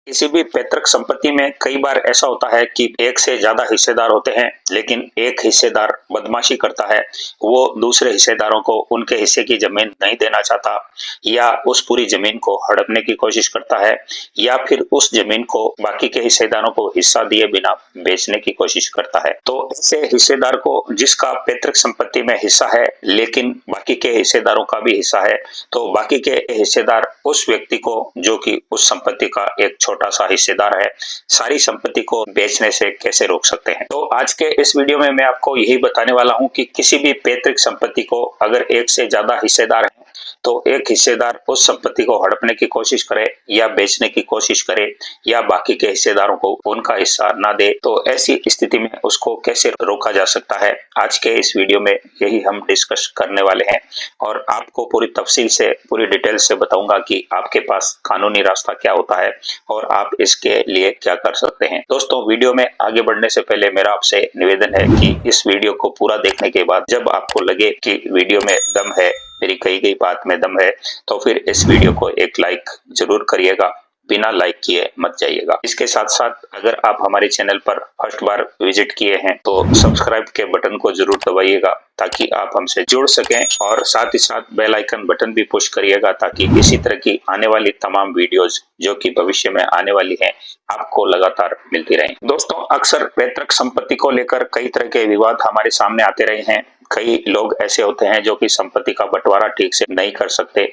किसी भी पैतृक संपत्ति में कई बार ऐसा होता है कि एक से ज्यादा हिस्सेदार होते हैं, लेकिन एक हिस्सेदार बदमाशी करता है। वो दूसरे हिस्सेदारों को उनके हिस्से की जमीन नहीं देना चाहता, या उस पूरी जमीन को हड़पने की कोशिश करता है, या फिर उस जमीन को बाकी के हिस्सेदारों को हिस्सा दिए बिना बेचने की कोशिश करता है। तो ऐसे हिस्सेदार को, जिसका पैतृक संपत्ति में हिस्सा है लेकिन बाकी के हिस्सेदारों का भी हिस्सा है, तो बाकी के हिस्सेदार उस व्यक्ति को, जो कि उस संपत्ति का एक छोटा सा हिस्सेदार है, सारी संपत्ति को बेचने से कैसे रोक सकते हैं। तो आज के इस वीडियो में मैं आपको यही बताने वाला हूं कि किसी भी पैतृक संपत्ति को अगर एक से ज्यादा हिस्सेदार हैं, तो एक हिस्सेदार उस संपत्ति को हड़पने की कोशिश करे या बेचने की कोशिश करे, या बाकी के हिस्सेदारों को उनका हिस्सा ना दे, तो ऐसी स्थिति में उसको कैसे रोका जा सकता है, आज के इस वीडियो में यही हम डिस्कस करने वाले हैं। और आपको पूरी तफसील से, पूरी डिटेल से बताऊंगा कि आपके पास कानूनी रास्ता क्या होता है और आप इसके लिए क्या कर सकते हैं। दोस्तों, वीडियो में आगे बढ़ने से पहले मेरा आपसे निवेदन है कि इस वीडियो को पूरा देखने के बाद जब आपको लगे कि वीडियो में दम है, मेरी कही गई बात में दम है, तो फिर इस वीडियो को एक लाइक जरूर करिएगा, बिना लाइक किए मत जाइएगा। इसके साथ साथ अगर आप हमारे चैनल पर फर्स्ट बार विजिट किए हैं तो सब्सक्राइब के बटन को जरूर दबाइएगा ताकि आप हमसे जुड़ सकें, और साथ ही साथ बेल आइकन बटन भी पुश करिएगा ताकि इसी तरह की आने वाली तमाम वीडियोस जो कि भविष्य में आने वाली हैं, आपको लगातार मिलती रहें। दोस्तों, अक्सर पैतृक संपत्ति को लेकर कई तरह के विवाद हमारे सामने आते रहे हैं। कई लोग ऐसे होते हैं जो कि संपत्ति का बंटवारा ठीक से नहीं कर सकते,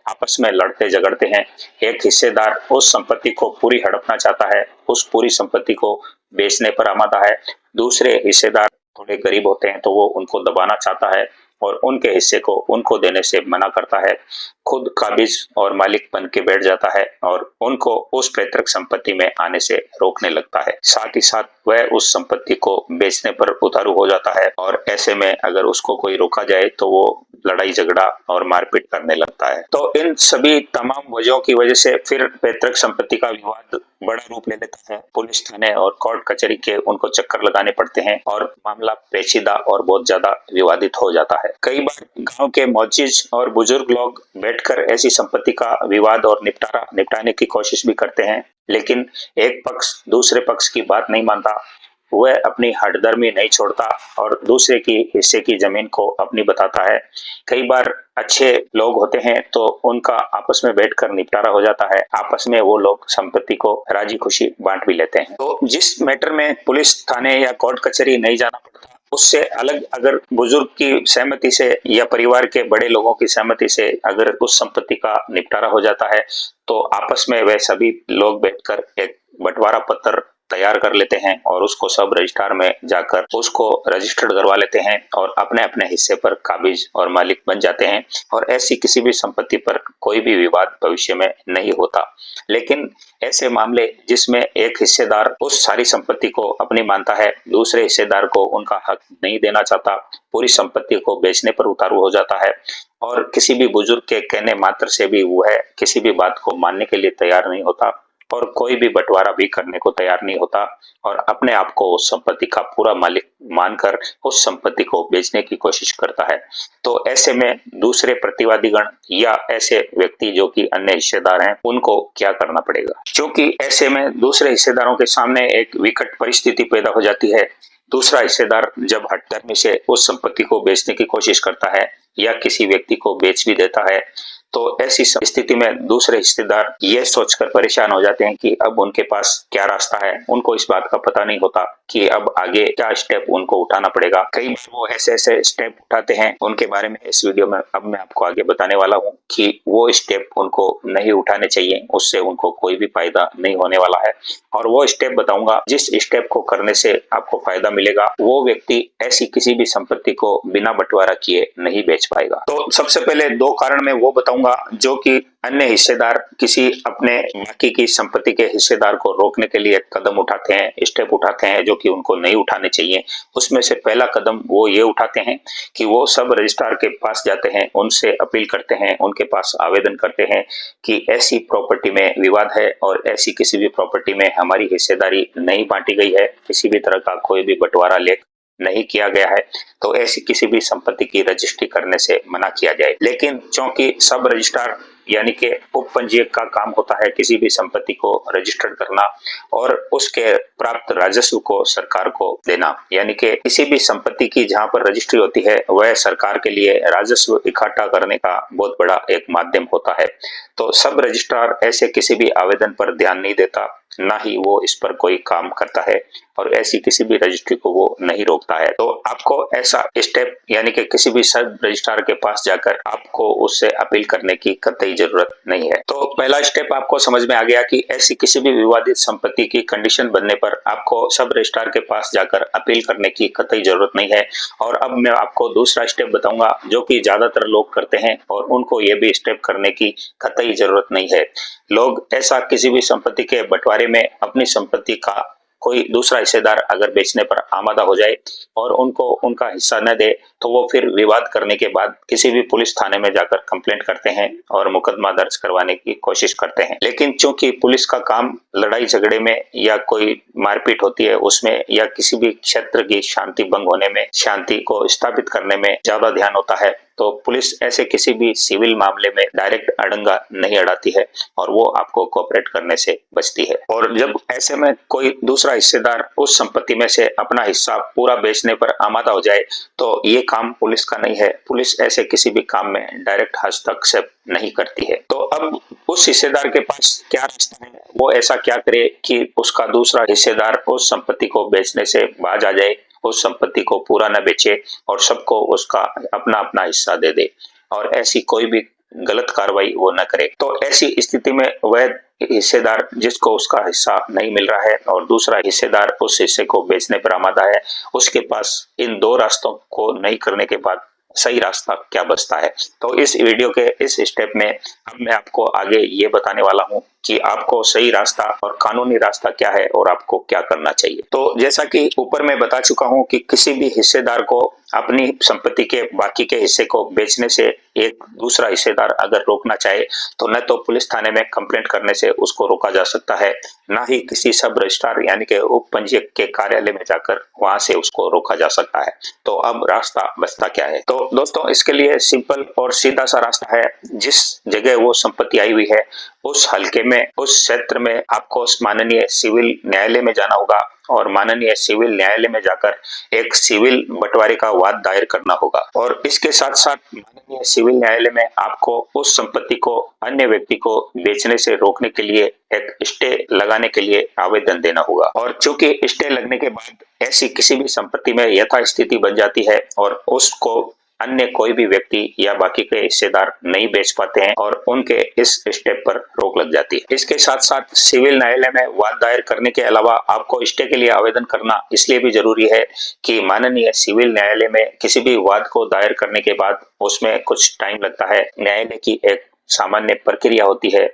आपस में लड़ते झगड़ते हैं। एक हिस्सेदार उस संपत्ति को पूरी हड़पना चाहता है, उस पूरी संपत्ति को बेचने पर आमादा है। दूसरे हिस्सेदार थोड़े गरीब होते हैं तो वो उनको दबाना चाहता है और उनके हिस्से को उनको देने से मना करता है, खुद काबिज और मालिक बन के बैठ जाता है और उनको उस पैतृक संपत्ति में आने से रोकने लगता है। साथ ही साथ वह उस संपत्ति को बेचने पर उतारू हो जाता है, और ऐसे में अगर उसको कोई रोका जाए तो वो लड़ाई झगड़ा और मारपीट करने लगता है। तो इन सभी तमाम वजहों की वजह से फिर पैतृक संपत्ति का विवाद बड़ा रूप ले लेता है। पुलिस थाने और कोर्ट कचहरी के उनको चक्कर लगाने पड़ते हैं और मामला पेचीदा और बहुत ज्यादा विवादित हो जाता है। कई बार गांव के मौजिज और बुजुर्ग लोग बैठकर ऐसी संपत्ति का विवाद और निपटाने की कोशिश भी करते हैं, लेकिन एक पक्ष दूसरे पक्ष की बात नहीं मानता। वह अपनी हठधर्मी नहीं छोड़ता और दूसरे की हिस्से की जमीन को अपनी बताता है। कई बार अच्छे लोग होते हैं तो उनका आपस में बैठकर निपटारा हो जाता है, आपस में वो लोग संपत्ति को राजी खुशी बांट भी लेते हैं। तो जिस मैटर में पुलिस थाने या कोर्ट कचहरी नहीं जाना पड़ता, उससे अलग अगर बुजुर्ग की सहमति से या परिवार के बड़े लोगों की सहमति से अगर उस संपत्ति का निपटारा हो जाता है, तो आपस में वे सभी लोग बैठकर एक बंटवारा पत्र तैयार कर लेते हैं और उसको सब रजिस्ट्रार में जाकर उसको रजिस्टर्ड करवा लेते हैं और अपने अपने हिस्से पर काबिज और मालिक बन जाते हैं, और ऐसी किसी भी संपत्ति पर कोई भी विवाद भविष्य में नहीं होता। लेकिन ऐसे मामले जिसमें एक हिस्सेदार उस सारी संपत्ति को अपनी मानता है, दूसरे हिस्सेदार को उनका हक नहीं देना चाहता, पूरी संपत्ति को बेचने पर उतारू हो जाता है, और किसी भी बुजुर्ग के कहने मात्र से भी वह किसी भी बात को मानने के लिए तैयार नहीं होता और कोई भी बंटवारा भी करने को तैयार नहीं होता, और अपने आप को उस संपत्ति का पूरा मालिक मानकर उस संपत्ति को बेचने की कोशिश करता है। तो ऐसे में दूसरे प्रतिवादीगण या ऐसे व्यक्ति जो कि अन्य हिस्सेदार हैं, उनको क्या करना पड़ेगा? क्योंकि ऐसे में दूसरे हिस्सेदारों के सामने एक विकट परिस्थिति पैदा हो जाती है। दूसरा हिस्सेदार जब हठधर्मी से उस संपत्ति को बेचने की कोशिश करता है या किसी व्यक्ति को बेच भी देता है, तो ऐसी स्थिति में दूसरे हिस्सेदार ये सोचकर परेशान हो जाते हैं कि अब उनके पास क्या रास्ता है। उनको इस बात का पता नहीं होता कि अब आगे क्या स्टेप उनको उठाना पड़ेगा। कई बार वो ऐसे ऐसे स्टेप उठाते हैं, उनके बारे में इस वीडियो में अब मैं आपको आगे बताने वाला हूँ कि वो स्टेप उनको नहीं उठाने चाहिए, उससे उनको कोई भी फायदा नहीं होने वाला है। और वो स्टेप बताऊंगा, जिस स्टेप को करने से आपको फायदा मिलेगा, वो व्यक्ति ऐसी किसी भी संपत्ति को बिना बंटवारा किए नहीं बेच पाएगा। तो सबसे पहले दो कारण मैं वो बताऊंगा जो कि अन्य हिस्सेदार किसी अपने बाकी की संपत्ति के हिस्सेदार को रोकने के लिए कदम उठाते हैं, स्टेप उठाते हैं जो कि उनको नहीं उठाने चाहिए। उसमें से पहला कदम वो ये उठाते हैं कि वो सब रजिस्ट्रार के पास जाते हैं, उनसे अपील करते हैं, उनके पास आवेदन करते हैं कि ऐसी प्रॉपर्टी में विवाद है और ऐसी किसी भी प्रॉपर्टी में हमारी हिस्सेदारी नहीं बांटी गई है, किसी भी तरह का कोई भी बंटवारा लेख नहीं किया गया है, तो ऐसी किसी भी संपत्ति की रजिस्ट्री करने से मना किया जाए। लेकिन क्योंकि सब रजिस्ट्रार यानी कि उपपंजीयक का काम होता है किसी भी संपत्ति को रजिस्टर्ड करना और उसके प्राप्त राजस्व को सरकार को देना। यानी कि किसी भी संपत्ति की जहां पर रजिस्ट्री होती है वह सरकार के लिए राजस्व इकट्ठा करने का बहुत बड़ा एक माध्यम होता है। तो सब रजिस्ट्रार ऐसे किसी भी आवेदन पर ध्यान नहीं देता, ना ही वो इस पर कोई काम करता है और ऐसी किसी भी रजिस्ट्री को वो नहीं रोकता है। तो आपको ऐसा स्टेप यानी कि किसी भी सब रजिस्ट्रार के पास जाकर आपको उससे अपील करने की कतई जरूरत नहीं है। तो पहला स्टेप आपको समझ में आ गया कि ऐसी किसी भी विवादित संपत्ति की कंडीशन बनने पर आपको सब रजिस्ट्रार के पास जाकर अपील करने की कतई जरूरत नहीं है। और अब मैं आपको दूसरा स्टेप बताऊंगा जो कि ज्यादातर लोग करते हैं और उनको ये भी स्टेप करने की कतई जरूरत नहीं है। लोग ऐसा किसी भी संपत्ति के बंटवारे में अपनी संपत्ति का कोई दूसरा हिस्सेदार अगर बेचने पर आमादा हो जाए और उनको उनका हिस्सा न दे तो वो फिर विवाद करने के बाद किसी भी पुलिस थाने में जाकर कंप्लेंट करते हैं और मुकदमा दर्ज करवाने की कोशिश करते हैं। लेकिन चूंकि पुलिस का काम लड़ाई झगड़े में या कोई मारपीट होती है उसमें या किसी भी क्षेत्र की शांति भंग होने में, शांति को स्थापित करने में ज्यादा ध्यान होता है, तो पुलिस ऐसे किसी भी सिविल मामले में डायरेक्ट अड़ंगा नहीं अड़ाती है और वो आपको कोऑपरेट करने से बचती है। और जब ऐसे में कोई दूसरा हिस्सेदार उस संपत्ति में से अपना हिस्सा पूरा बेचने पर आमादा हो जाए तो ये काम पुलिस का नहीं है। पुलिस ऐसे किसी भी काम में डायरेक्ट हस्तक्षेप नहीं करती है। तो अब उस हिस्सेदार के पास क्या रास्ता है, वो ऐसा क्या करे कि उसका दूसरा हिस्सेदार उस संपत्ति को बेचने से बाज आ जाए, उस संपत्ति को पूरा न बेचे और सबको उसका अपना अपना हिस्सा दे दे और ऐसी कोई भी गलत कार्रवाई वो न करे। तो ऐसी स्थिति में वह हिस्सेदार जिसको उसका हिस्सा नहीं मिल रहा है और दूसरा हिस्सेदार उस हिस्से को बेचने पर आमादा है, उसके पास इन दो रास्तों को नहीं करने के बाद सही रास्ता क्या बचता है। तो इस वीडियो के इस स्टेप में अब मैं आपको आगे ये बताने वाला हूँ कि आपको सही रास्ता और कानूनी रास्ता क्या है और आपको क्या करना चाहिए। तो जैसा कि ऊपर मैं बता चुका हूँ कि किसी भी हिस्सेदार को अपनी संपत्ति के बाकी के हिस्से को बेचने से एक दूसरा हिस्सेदार अगर रोकना चाहे तो न तो पुलिस थाने में कंप्लेंट करने से उसको रोका जा सकता है, ना ही किसी सब रजिस्ट्रार यानी कि उपपंजीयक के कार्यालय में जाकर वहां से उसको रोका जा सकता है। तो अब रास्ता बचता क्या है? तो दोस्तों इसके लिए सिंपल और सीधा सा रास्ता है। जिस जगह वो संपत्ति आई हुई है उस हलके में, उस क्षेत्र में आपको माननीय सिविल न्यायालय में जाना होगा और माननीय सिविल न्यायालय में जाकर एक सिविल बंटवारे का वाद दायर करना होगा। और इसके साथ साथ माननीय सिविल न्यायालय में आपको उस संपत्ति को अन्य व्यक्ति को बेचने से रोकने के लिए एक स्टे लगाने के लिए आवेदन देना होगा। और चूंकि स्टे लगने के बाद ऐसी किसी भी संपत्ति में यथास्थिति बन जाती है और उसको अन्य कोई भी व्यक्ति या बाकी के हिस्सेदार नहीं बेच पाते हैं और उनके इस स्टेप पर रोक लग जाती है। इसके साथ साथ सिविल न्यायालय में वाद दायर करने के अलावा आपको स्टे के लिए आवेदन करना इसलिए भी जरूरी है कि माननीय सिविल न्यायालय में किसी भी वाद को दायर करने के बाद उसमें कुछ टाइम लगता है। न्यायालय की एक सामान्य प्रक्रिया होती है,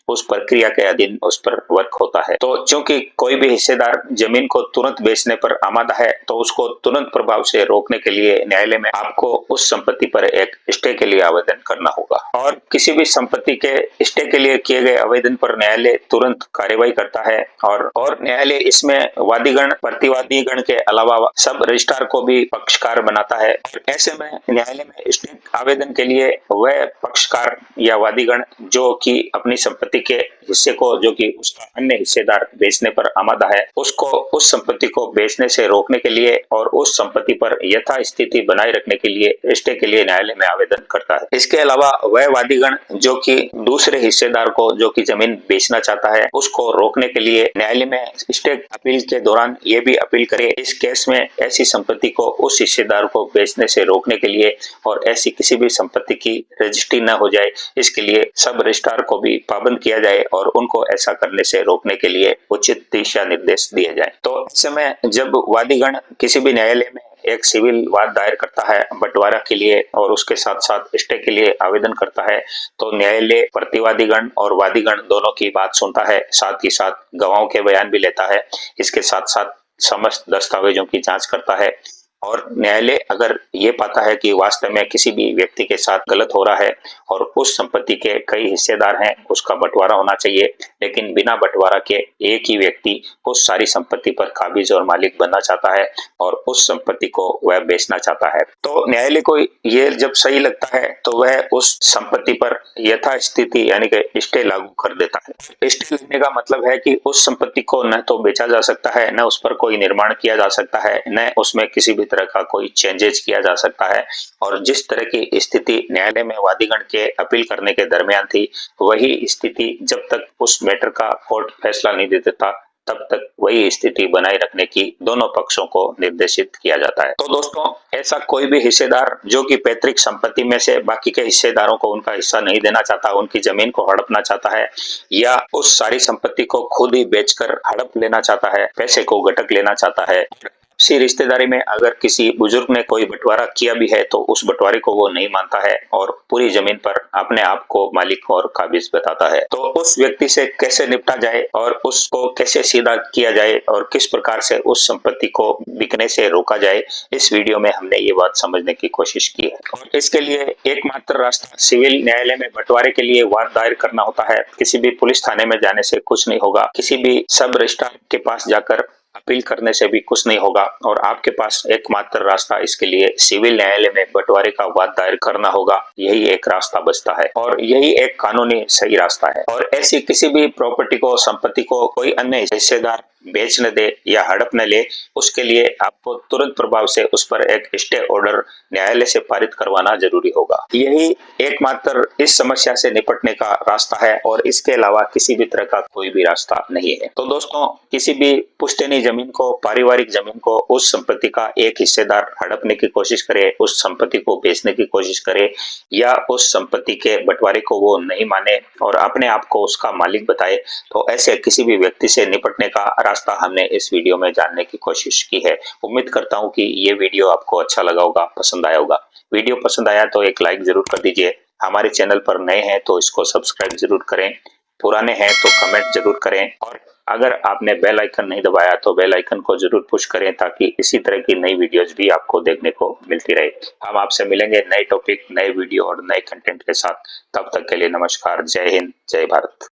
उस प्रक्रिया के अधीन उस पर वर्क होता है। तो चूंकि कोई भी हिस्सेदार जमीन को तुरंत बेचने पर आमादा है तो उसको तुरंत प्रभाव से रोकने के लिए न्यायालय में आपको उस संपत्ति पर एक स्टे के लिए आवेदन करना होगा। और किसी भी संपत्ति के स्टे के लिए किए गए आवेदन पर न्यायालय तुरंत कार्यवाही करता है और न्यायालय इसमें वादीगण प्रतिवादीगण के अलावा सब रजिस्ट्रार को भी पक्षकार बनाता है। और ऐसे में न्यायालय में स्टे आवेदन के लिए वह पक्षकार या वादीगण जो कि अपनी संपत्ति के हिस्से को जो कि उसका अन्य हिस्सेदार बेचने पर आमादा है उसको उस संपत्ति को बेचने से रोकने के लिए और उस संपत्ति पर यथास्थिति बनाए रखने के लिए स्टे के लिए न्यायालय में आवेदन करता है। इसके अलावा वह वादीगण जो कि दूसरे हिस्सेदार को जो कि जमीन बेचना चाहता है उसको रोकने के लिए न्यायालय में स्टे अपील के दौरान ये भी अपील करे इस केस में ऐसी संपत्ति को उस हिस्सेदार को बेचने से रोकने के लिए और ऐसी किसी भी संपत्ति की रजिस्ट्री न हो जाए इसके लिए सब रजिस्ट्रार को भी पाबंद किया जाए और उनको ऐसा करने से रोकने के लिए उचित दिशा निर्देश दिए जाए। तो इस समय जब वादीगण किसी भी न्यायालय में एक सिविल वाद दायर करता है बंटवारा के लिए और उसके साथ साथ स्टे के लिए आवेदन करता है तो न्यायालय प्रतिवादीगण और वादीगण दोनों की बात सुनता है, साथ ही साथ गवाहों के बयान भी लेता है। इसके साथ साथ समस्त दस्तावेजों की जांच करता है और न्यायालय अगर ये पाता है कि वास्तव में किसी भी व्यक्ति के साथ गलत हो रहा है और उस संपत्ति के कई हिस्सेदार हैं, उसका बंटवारा होना चाहिए, लेकिन बिना बंटवारा के एक ही व्यक्ति उस सारी संपत्ति पर काबिज और मालिक बनना चाहता है और उस संपत्ति को वह बेचना चाहता है, तो न्यायालय को ये जब सही लगता है तो वह उस संपत्ति पर यथास्थिति यानी कि स्टे लागू कर देता है। स्टे लेने का मतलब है कि उस संपत्ति को न तो बेचा जा सकता है, न उस पर कोई निर्माण किया जा सकता है, न उसमें किसी भी तरह का कोई चेंजेस किया जा सकता है। और जिस तरह की स्थिति न्यायालय में वादीगण के अपील करने के दरमियान थी, वही स्थिति जब तक उस मैटर का कोर्ट फैसला नहीं दे देता तब तक वही स्थिति बनाए रखने की दोनों पक्षों को निर्देशित किया जाता है। तो दोस्तों, ऐसा कोई भी हिस्सेदार जो कि पैतृक संपत्ति में से बाकी के हिस्सेदारों को उनका हिस्सा नहीं देना चाहता, उनकी जमीन को हड़पना चाहता है या उस सारी संपत्ति को खुद ही बेचकर हड़प लेना चाहता है, पैसे को गटक लेना चाहता है, इसी रिश्तेदारी में अगर किसी बुजुर्ग ने कोई बंटवारा किया भी है तो उस बंटवारे को वो नहीं मानता है और पूरी जमीन पर अपने आप को मालिक और काबिज बताता है, तो उस व्यक्ति से कैसे निपटा जाए और उसको कैसे सीधा किया जाए और किस प्रकार से उस संपत्ति को बिकने से रोका जाए, इस वीडियो में हमने ये बात समझने की कोशिश की है। और इसके लिए एकमात्र रास्ता सिविल न्यायालय में बंटवारे के लिए वाद दायर करना होता है। किसी भी पुलिस थाने में जाने से कुछ नहीं होगा, किसी भी सब रजिस्ट्रार के पास जाकर अपील करने से भी कुछ नहीं होगा और आपके पास एकमात्र रास्ता इसके लिए सिविल न्यायालय में बंटवारे का वाद दायर करना होगा। यही एक रास्ता बचता है और यही एक कानूनी सही रास्ता है। और ऐसी किसी भी प्रॉपर्टी को, संपत्ति को कोई अन्य हिस्सेदार बेच न दे या हड़प न ले, उसके लिए आपको तुरंत प्रभाव से उस पर एक स्टे ऑर्डर न्यायालय से पारित करवाना जरूरी होगा। यही एकमात्र इस समस्या से निपटने का रास्ता है और इसके अलावा किसी भी तरह का कोई भी रास्ता नहीं है। तो दोस्तों, किसी भी पुश्तैनी जमीन को, पारिवारिक जमीन को उस संपत्ति का एक हिस्सेदार हड़पने की कोशिश करे, उस संपत्ति को बेचने की कोशिश करे या उस संपत्ति के बंटवारे को वो नहीं माने और अपने आप को उसका मालिक बताए, तो ऐसे किसी भी व्यक्ति से निपटने का रास्ता हमने इस वीडियो में जानने की कोशिश की है। उम्मीद करता हूं कि ये वीडियो आपको अच्छा लगा होगा, पसंद आया होगा। वीडियो पसंद आया तो एक लाइक जरूर कर दीजिए। हमारे चैनल पर नए हैं तो इसको सब्सक्राइब जरूर करें, पुराने हैं तो कमेंट जरूर करें और अगर आपने बेल आइकन नहीं दबाया तो बेल आइकन को जरूर पुश करें ताकि इसी तरह की नई वीडियोस भी आपको देखने को मिलती रहे। हम आपसे मिलेंगे नए टॉपिक, नए वीडियो और नए कंटेंट के साथ। तब तक के लिए नमस्कार, जय हिंद, जय भारत।